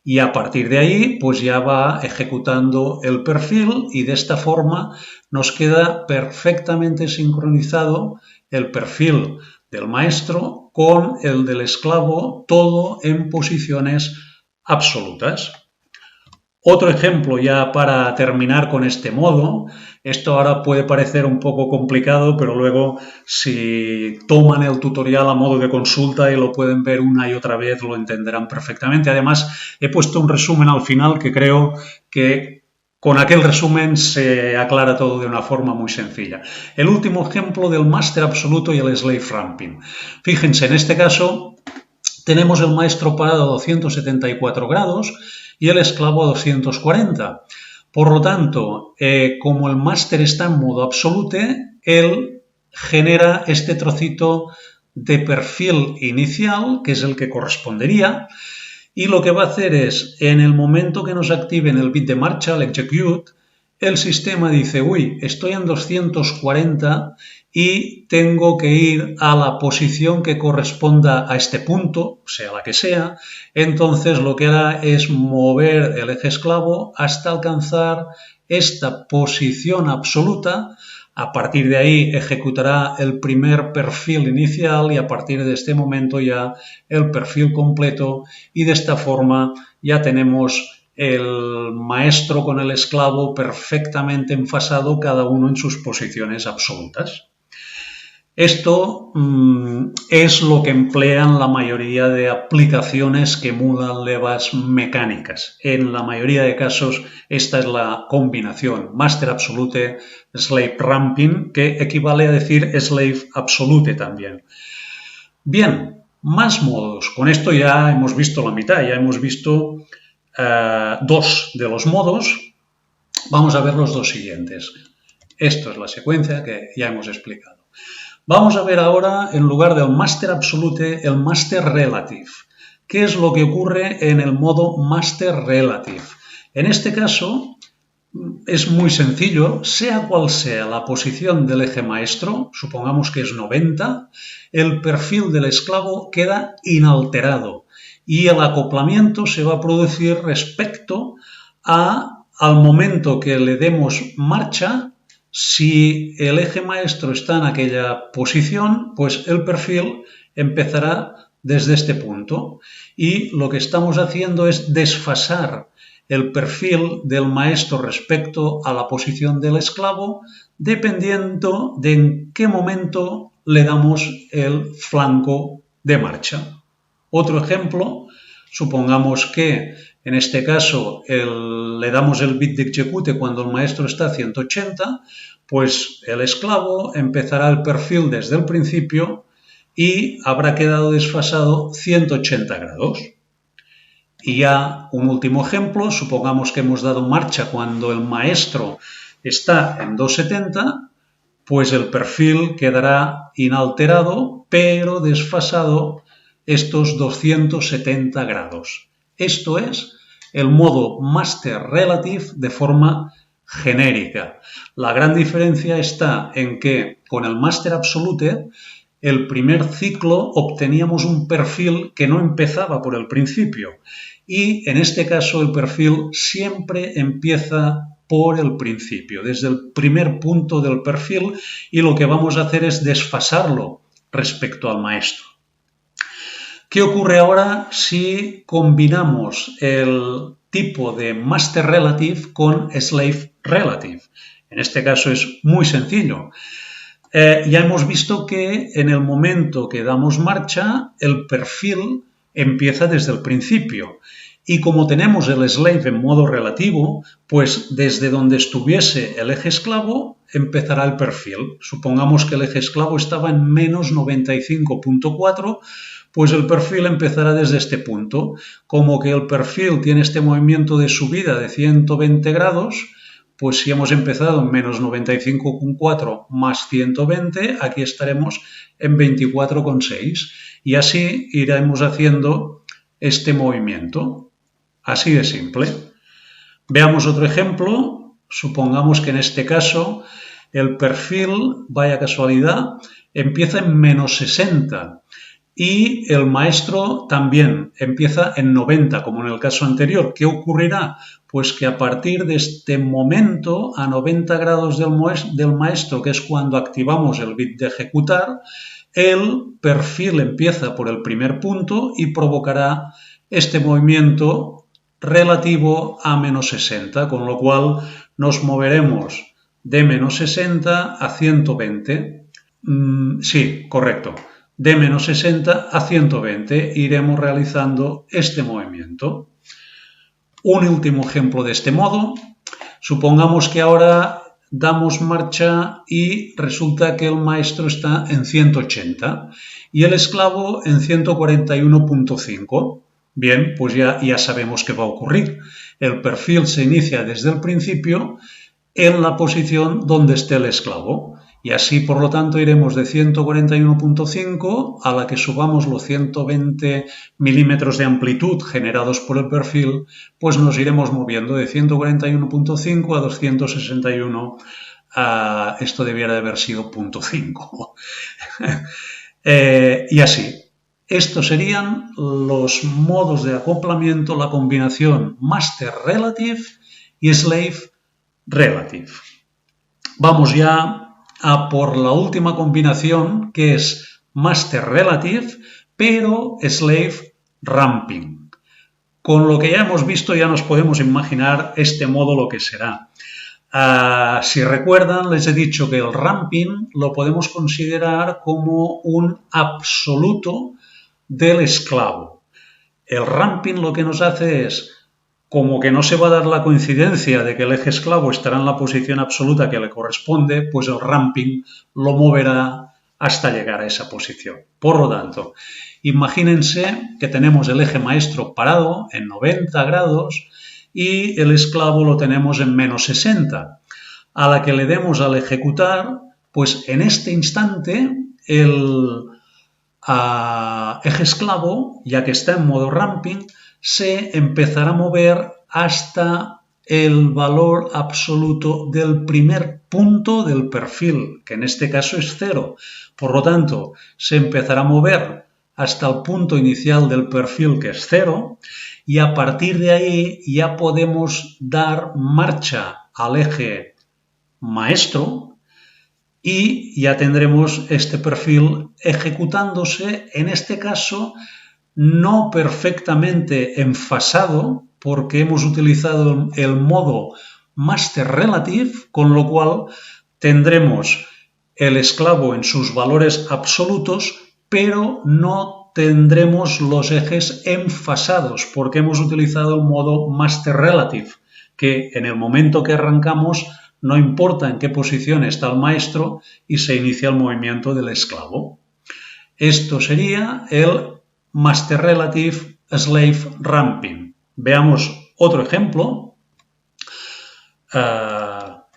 Y a partir de ahí, pues ya va ejecutando el perfil y de esta forma nos queda perfectamente sincronizado el perfil del maestro con el del esclavo, todo en posiciones absolutas. Otro ejemplo ya para terminar con este modo, esto ahora puede parecer un poco complicado, pero luego si toman el tutorial a modo de consulta y lo pueden ver una y otra vez, lo entenderán perfectamente. Además, he puesto un resumen al final que creo que con aquel resumen se aclara todo de una forma muy sencilla. El último ejemplo del máster absoluto y el slave ramping. Fíjense, en este caso tenemos el maestro parado a 274 grados y el esclavo a 240. Por lo tanto, como el máster está en modo absolute, él genera este trocito de perfil inicial, que es el que correspondería, y lo que va a hacer es, en el momento que nos activen el bit de marcha, el execute, el sistema dice, uy, estoy en 240 y tengo que ir a la posición que corresponda a este punto, sea la que sea. Entonces lo que hará es mover el eje esclavo hasta alcanzar esta posición absoluta. A partir de ahí ejecutará el primer perfil inicial y a partir de este momento ya el perfil completo, y de esta forma ya tenemos el maestro con el esclavo perfectamente enfasado, cada uno en sus posiciones absolutas. Esto es lo que emplean la mayoría de aplicaciones que emulan levas mecánicas. En la mayoría de casos esta es la combinación Master Absolute Slave Ramping, que equivale a decir Slave Absolute también. Bien, más modos. Con esto ya hemos visto la mitad, ya hemos visto dos de los modos. Vamos a ver los dos siguientes. Esto es la secuencia que ya hemos explicado. Vamos a ver ahora, en lugar del Master Absolute, el Master Relative. ¿Qué es lo que ocurre en el modo Master Relative? En este caso es muy sencillo, sea cual sea la posición del eje maestro, supongamos que es 90, el perfil del esclavo queda inalterado y el acoplamiento se va a producir respecto al momento que le demos marcha. Si el eje maestro está en aquella posición, pues el perfil empezará desde este punto y lo que estamos haciendo es desfasar el perfil del maestro respecto a la posición del esclavo, dependiendo de en qué momento le damos el flanco de marcha. Otro ejemplo, supongamos que en este caso le damos el bit de execute cuando el maestro está a 180, pues el esclavo empezará el perfil desde el principio y habrá quedado desfasado 180 grados. Y ya un último ejemplo, supongamos que hemos dado marcha cuando el maestro está en 270, pues el perfil quedará inalterado, pero desfasado estos 270 grados. Esto es el modo Master Relative de forma genérica. La gran diferencia está en que con el Master Absolute, el primer ciclo obteníamos un perfil que no empezaba por el principio y en este caso el perfil siempre empieza por el principio, desde el primer punto del perfil, y lo que vamos a hacer es desfasarlo respecto al maestro. ¿Qué ocurre ahora si combinamos el tipo de Master Relative con Slave Relative? En este caso es muy sencillo. Ya hemos visto que en el momento que damos marcha, el perfil empieza desde el principio. Y como tenemos el slave en modo relativo, pues desde donde estuviese el eje esclavo empezará el perfil. Supongamos que el eje esclavo estaba en menos 95.4, pues el perfil empezará desde este punto. Como que el perfil tiene este movimiento de subida de 120 grados, pues si hemos empezado en menos 95,4 más 120, aquí estaremos en 24,6. Y así iremos haciendo este movimiento. Así de simple. Veamos otro ejemplo. Supongamos que en este caso el perfil, vaya casualidad, empieza en menos 60 y el maestro también empieza en 90, como en el caso anterior. ¿Qué ocurrirá? Pues que a partir de este momento, a 90 grados del maestro, que es cuando activamos el bit de ejecutar, el perfil empieza por el primer punto y provocará este movimiento relativo a menos 60, con lo cual nos moveremos de menos 60 a 120. Sí, correcto. De menos 60 a 120 iremos realizando este movimiento. Un último ejemplo de este modo. Supongamos que ahora damos marcha y resulta que el maestro está en 180 y el esclavo en 141.5. Bien, pues ya sabemos qué va a ocurrir. El perfil se inicia desde el principio en la posición donde esté el esclavo. Y así, por lo tanto, iremos de 141.5 a la que subamos los 120 milímetros de amplitud generados por el perfil, pues nos iremos moviendo de 141.5 a 261. Esto debiera de haber sido 0.5. Y así. Estos serían los modos de acoplamiento, la combinación Master Relative y Slave Relative. Vamos ya a por la última combinación, que es Master Relative, pero Slave Ramping. Con lo que ya hemos visto ya nos podemos imaginar este modo lo que será. Si recuerdan, les he dicho que el ramping lo podemos considerar como un absoluto del esclavo. El ramping lo que nos hace es, como que no se va a dar la coincidencia de que el eje esclavo estará en la posición absoluta que le corresponde, pues el ramping lo moverá hasta llegar a esa posición. Por lo tanto, imagínense que tenemos el eje maestro parado en 90 grados y el esclavo lo tenemos en menos 60. A la que le demos al ejecutar, pues en este instante el eje esclavo, ya que está en modo ramping, se empezará a mover hasta el valor absoluto del primer punto del perfil, que en este caso es 0. Por lo tanto, se empezará a mover hasta el punto inicial del perfil, que es 0, y a partir de ahí ya podemos dar marcha al eje maestro y ya tendremos este perfil ejecutándose, en este caso no perfectamente enfasado, porque hemos utilizado el modo Master Relative, con lo cual tendremos el esclavo en sus valores absolutos, pero no tendremos los ejes enfasados, porque hemos utilizado el modo Master Relative, que en el momento que arrancamos no importa en qué posición está el maestro y se inicia el movimiento del esclavo. Esto sería el Master Relative Slave Ramping. Veamos otro ejemplo.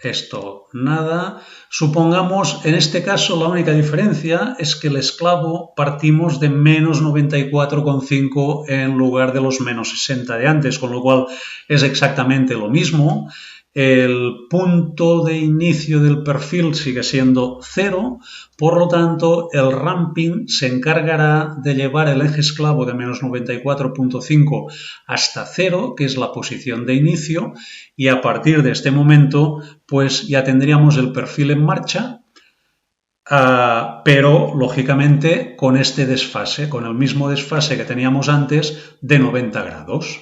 Esto nada. Supongamos, en este caso, la única diferencia es que el esclavo partimos de menos 94,5 en lugar de los menos 60 de antes, con lo cual es exactamente lo mismo. El punto de inicio del perfil sigue siendo 0, por lo tanto el ramping se encargará de llevar el eje esclavo de menos 94,5 hasta 0, que es la posición de inicio, y a partir de este momento pues ya tendríamos el perfil en marcha, pero lógicamente con este desfase, con el mismo desfase que teníamos antes de 90 grados.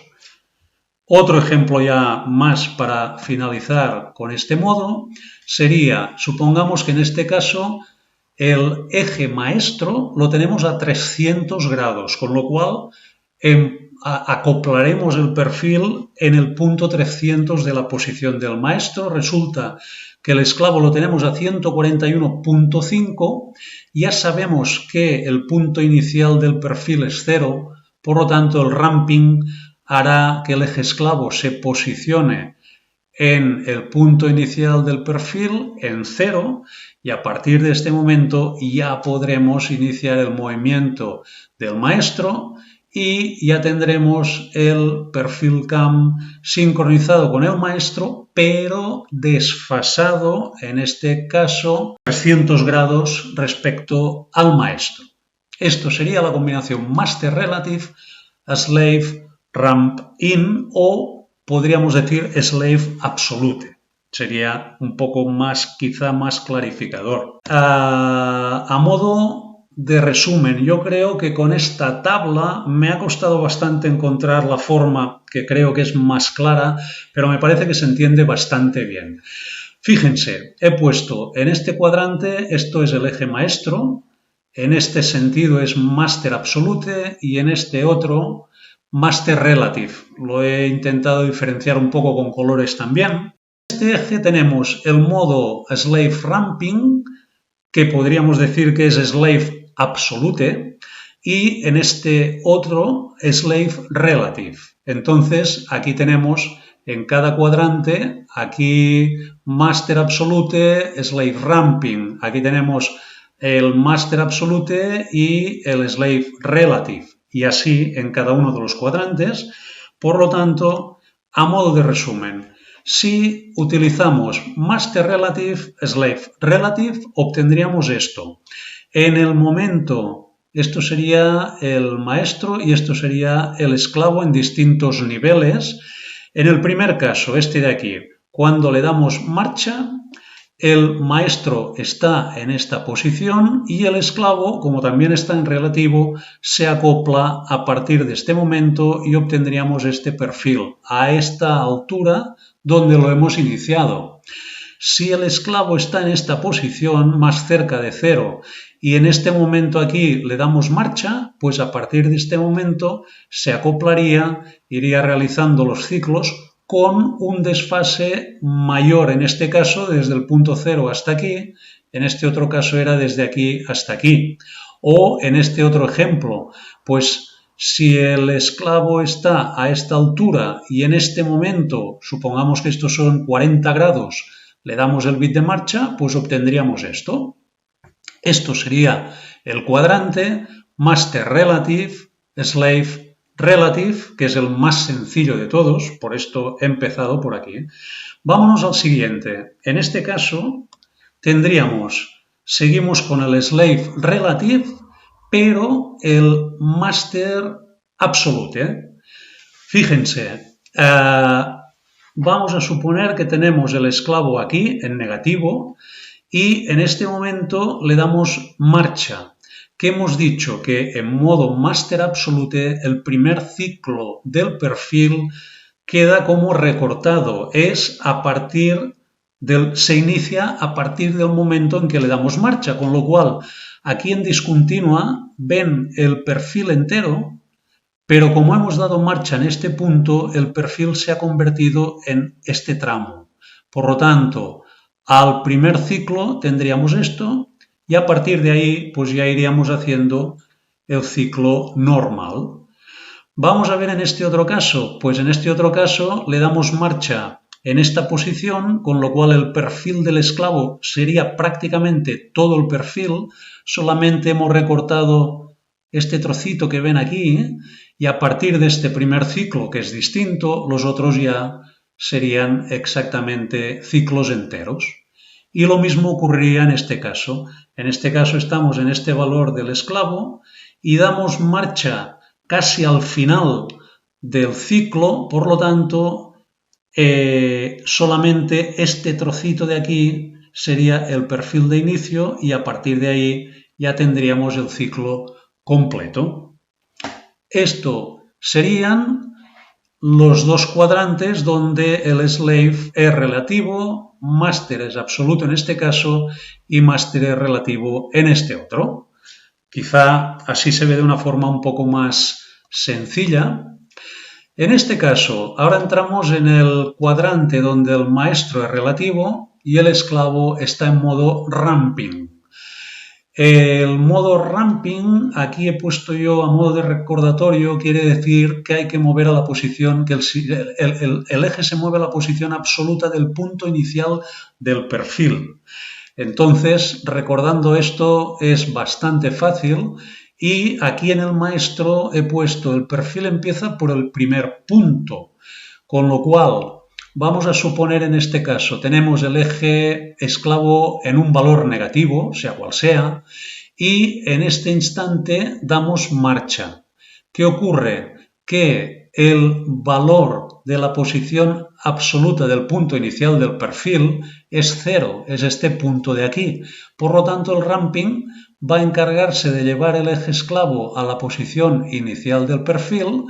Otro ejemplo ya más para finalizar con este modo sería, supongamos que en este caso el eje maestro lo tenemos a 300 grados, con lo cual acoplaremos el perfil en el punto 300 de la posición del maestro. Resulta que el esclavo lo tenemos a 141,5, ya sabemos que el punto inicial del perfil es 0, por lo tanto el ramping hará que el eje esclavo se posicione en el punto inicial del perfil en 0 y a partir de este momento ya podremos iniciar el movimiento del maestro y ya tendremos el perfil cam sincronizado con el maestro, pero desfasado, en este caso, 300 grados respecto al maestro. Esto sería la combinación Master Relative Slave Ramp In, o podríamos decir Slave Absolute. Sería un poco más, quizá más clarificador. A modo de resumen, yo creo que con esta tabla me ha costado bastante encontrar la forma que creo que es más clara, pero me parece que se entiende bastante bien. Fíjense, he puesto en este cuadrante, esto es el eje maestro, en este sentido es Master Absolute y en este otro Master Relative. Lo he intentado diferenciar un poco con colores también. En este eje tenemos el modo Slave Ramping, que podríamos decir que es Slave absolute y en este otro slave relative. Entonces aquí tenemos en cada cuadrante, aquí master absolute, slave ramping, aquí tenemos el master absolute y el slave relative y así en cada uno de los cuadrantes. Por lo tanto, a modo de resumen, si utilizamos master relative, slave relative, obtendríamos esto. En el momento, esto sería el maestro y esto sería el esclavo en distintos niveles. En el primer caso, este de aquí, cuando le damos marcha, el maestro está en esta posición y el esclavo, como también está en relativo, se acopla a partir de este momento y obtendríamos este perfil a esta altura donde lo hemos iniciado. Si el esclavo está en esta posición más cerca de 0 y en este momento aquí le damos marcha, pues a partir de este momento se acoplaría, iría realizando los ciclos con un desfase mayor, en este caso desde el punto 0 hasta aquí, en este otro caso era desde aquí hasta aquí. O en este otro ejemplo, pues si el esclavo está a esta altura y en este momento, supongamos que estos son 40 grados, le damos el bit de marcha, pues obtendríamos esto. Esto sería el cuadrante master relative, slave relative, que es el más sencillo de todos, por esto he empezado por aquí. Vámonos al siguiente. En este caso seguimos con el slave relative, pero el master absolute. Fíjense, vamos a suponer que tenemos el esclavo aquí en negativo y en este momento le damos marcha. Que hemos dicho que en modo master absolute el primer ciclo del perfil queda como recortado, se inicia a partir del momento en que le damos marcha, con lo cual aquí en discontinua ven el perfil entero, pero como hemos dado marcha en este punto, el perfil se ha convertido en este tramo. Por lo tanto, al primer ciclo tendríamos esto y a partir de ahí pues ya iríamos haciendo el ciclo normal. Vamos a ver en este otro caso, pues en este otro caso le damos marcha en esta posición, con lo cual el perfil del esclavo sería prácticamente todo el perfil, solamente hemos recortado este trocito que ven aquí y a partir de este primer ciclo, que es distinto, los otros ya serían exactamente ciclos enteros. Y lo mismo ocurriría en este caso. En este caso estamos en este valor del esclavo y damos marcha casi al final del ciclo, por lo tanto, solamente este trocito de aquí sería el perfil de inicio y a partir de ahí ya tendríamos el ciclo completo. Esto serían los dos cuadrantes donde el slave es relativo, master es absoluto en este caso y master es relativo en este otro. Quizá así se ve de una forma un poco más sencilla. En este caso, ahora entramos en el cuadrante donde el maestro es relativo y el esclavo está en modo ramping. El modo ramping, aquí he puesto yo a modo de recordatorio, quiere decir que hay que mover a la posición, que el eje se mueve a la posición absoluta del punto inicial del perfil. Entonces, recordando esto es bastante fácil y aquí en el maestro he puesto el perfil empieza por el primer punto, con lo cual vamos a suponer en este caso tenemos el eje esclavo en un valor negativo, sea cual sea, y en este instante damos marcha. ¿Qué ocurre? Que el valor de la posición absoluta del punto inicial del perfil es 0, es este punto de aquí. Por lo tanto, el ramping va a encargarse de llevar el eje esclavo a la posición inicial del perfil.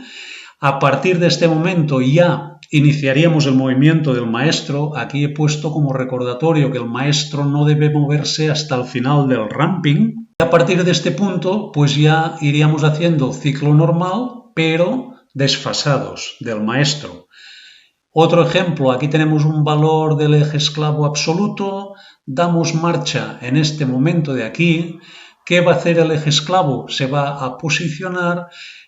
A partir de este momento ya iniciaríamos el movimiento del maestro. Aquí he puesto como recordatorio que el maestro no debe moverse hasta el final del ramping. A partir de este punto, pues ya iríamos haciendo el ciclo normal, pero desfasados del maestro. Otro ejemplo, aquí tenemos un valor del eje esclavo absoluto, damos marcha en este momento de aquí. ¿qué va a hacer el eje esclavo? Se va a posicionar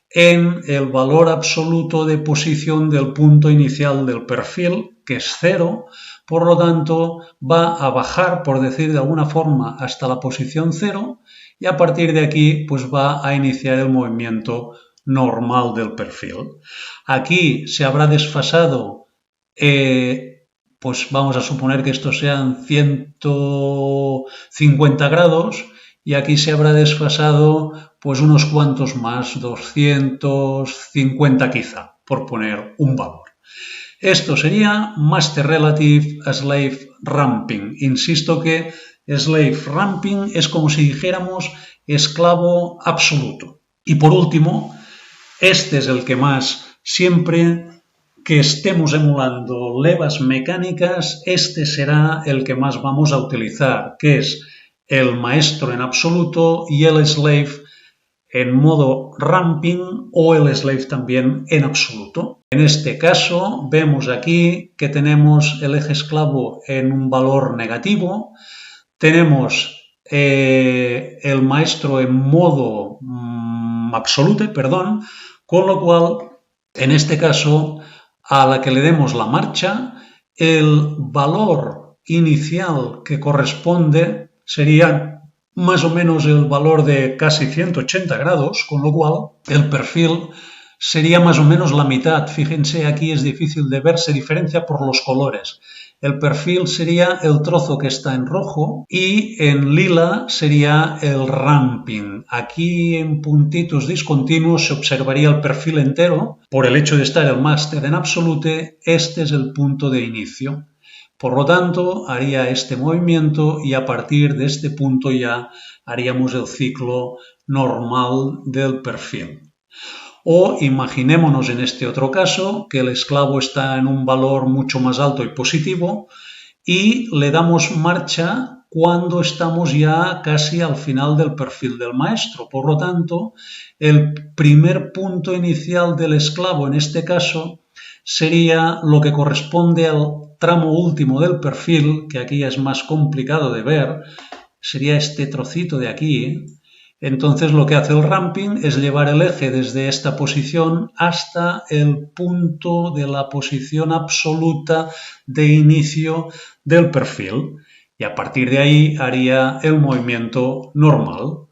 en el valor absoluto de posición del punto inicial del perfil, que es 0, por lo tanto va a bajar, por decir de alguna forma, hasta la posición 0 y a partir de aquí pues va a iniciar el movimiento normal del perfil. Aquí se habrá desfasado, pues vamos a suponer que estos sean 150 grados y aquí se habrá desfasado pues unos cuantos más, 250 quizá, por poner un valor. Esto sería Master Relative Slave Ramping. Insisto que Slave Ramping es como si dijéramos esclavo absoluto. Y por último, este es el que más, siempre que estemos emulando levas mecánicas, este será el que más vamos a utilizar, que es el maestro en absoluto y el slave en modo ramping o el slave también en absoluto. En este caso vemos aquí que tenemos el eje esclavo en un valor negativo, tenemos el maestro en modo absoluto, con lo cual en este caso a la que le demos la marcha, el valor inicial que corresponde sería más o menos el valor de casi 180 grados, con lo cual el perfil sería más o menos la mitad. Fíjense, aquí es difícil de ver, se diferencia por los colores. El perfil sería el trozo que está en rojo y en lila sería el ramping. Aquí en puntitos discontinuos se observaría el perfil entero. Por el hecho de estar el máster en absolute, este es el punto de inicio. Por lo tanto, haría este movimiento y a partir de este punto ya haríamos el ciclo normal del perfil. O imaginémonos en este otro caso que el esclavo está en un valor mucho más alto y positivo y le damos marcha cuando estamos ya casi al final del perfil del maestro. Por lo tanto, el primer punto inicial del esclavo en este caso sería lo que corresponde al tramo último del perfil, que aquí es más complicado de ver, sería este trocito de aquí. Entonces lo que hace el ramping es llevar el eje desde esta posición hasta el punto de la posición absoluta de inicio del perfil y a partir de ahí haría el movimiento normal.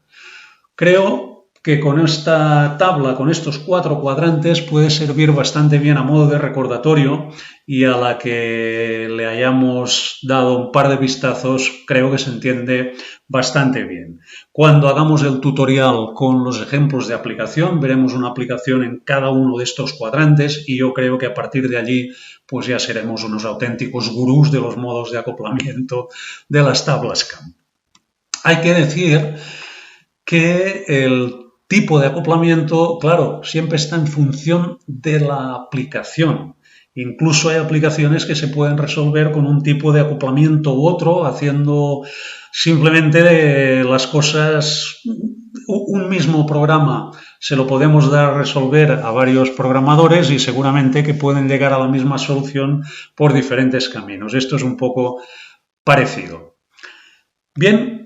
Creo que con esta tabla, con estos 4 cuadrantes, puede servir bastante bien a modo de recordatorio y a la que le hayamos dado un par de vistazos, creo que se entiende bastante bien. Cuando hagamos el tutorial con los ejemplos de aplicación, veremos una aplicación en cada uno de estos cuadrantes y yo creo que a partir de allí pues ya seremos unos auténticos gurús de los modos de acoplamiento de las tablas CAM. Hay que decir que el tipo de acoplamiento, claro, siempre está en función de la aplicación. Incluso hay aplicaciones que se pueden resolver con un tipo de acoplamiento u otro, haciendo simplemente las cosas, un mismo programa se lo podemos dar a resolver a varios programadores y seguramente que pueden llegar a la misma solución por diferentes caminos. Esto es un poco parecido. Bien.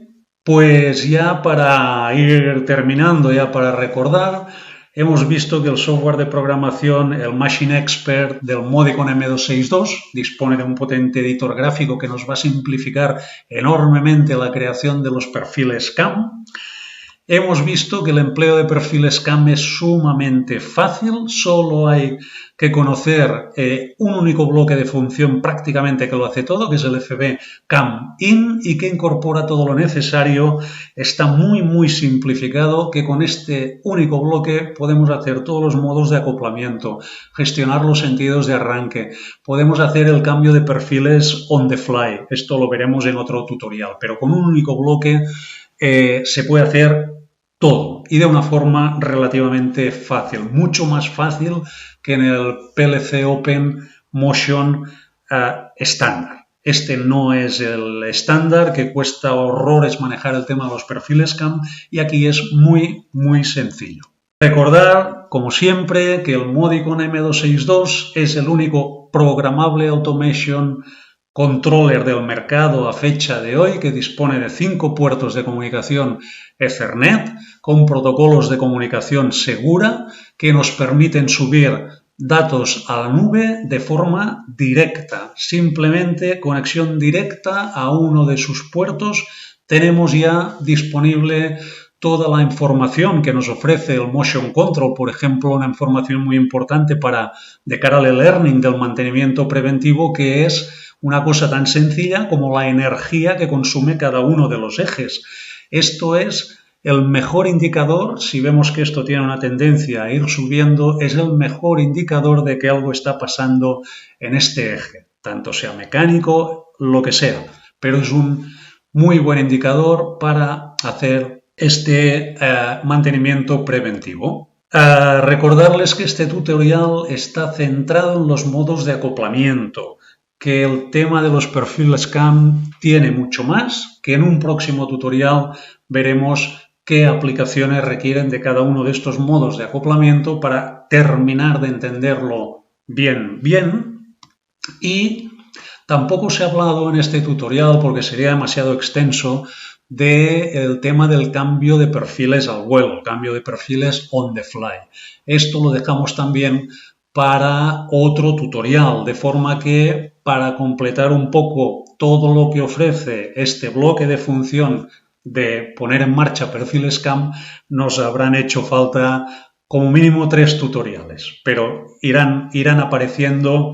Pues ya para ir terminando, ya para recordar, hemos visto que el software de programación, el Machine Expert del Modicon M262, dispone de un potente editor gráfico que nos va a simplificar enormemente la creación de los perfiles CAM. Hemos visto que el empleo de perfiles CAM es sumamente fácil, solo hay que conocer un único bloque de función prácticamente que lo hace todo, que es el FB CAM IN y que incorpora todo lo necesario. Está muy simplificado, que con este único bloque podemos hacer todos los modos de acoplamiento, gestionar los sentidos de arranque, podemos hacer el cambio de perfiles on the fly, esto lo veremos en otro tutorial, pero con un único bloque se puede hacer todo y de una forma relativamente fácil, mucho más fácil que en el PLC Open Motion estándar. Este no es el estándar, que cuesta horrores manejar el tema de los perfiles CAM y aquí es muy sencillo. Recordar, como siempre, que el Modicon M262 es el único programable automation controller del mercado a fecha de hoy que dispone de 5 puertos de comunicación Ethernet con protocolos de comunicación segura que nos permiten subir datos a la nube de forma directa. Simplemente conexión directa a uno de sus puertos. Tenemos ya disponible toda la información que nos ofrece el Motion Control, por ejemplo, una información muy importante de cara al e-learning del mantenimiento preventivo, que es una cosa tan sencilla como la energía que consume cada uno de los ejes. Esto es el mejor indicador, si vemos que esto tiene una tendencia a ir subiendo, es el mejor indicador de que algo está pasando en este eje, tanto sea mecánico, lo que sea, pero es un muy buen indicador para hacer este mantenimiento preventivo. Recordarles que este tutorial está centrado en los modos de acoplamiento, que el tema de los perfiles CAM tiene mucho más, que en un próximo tutorial veremos qué aplicaciones requieren de cada uno de estos modos de acoplamiento para terminar de entenderlo bien. Y tampoco os he hablado en este tutorial, porque sería demasiado extenso, del tema del cambio de perfiles al vuelo, el cambio de perfiles on the fly. Esto lo dejamos también para otro tutorial, de forma que para completar un poco todo lo que ofrece este bloque de función de poner en marcha perfiles CAM, nos habrán hecho falta como mínimo 3 tutoriales, pero irán apareciendo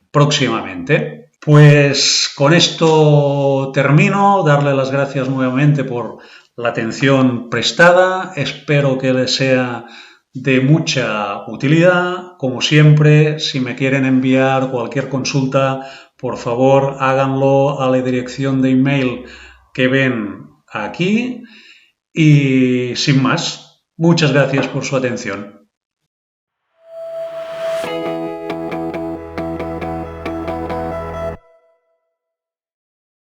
próximamente. Pues con esto termino, darle las gracias nuevamente por la atención prestada, espero que les sea de mucha utilidad. Como siempre, si me quieren enviar cualquier consulta, por favor háganlo a la dirección de email que ven aquí y sin más, muchas gracias por su atención.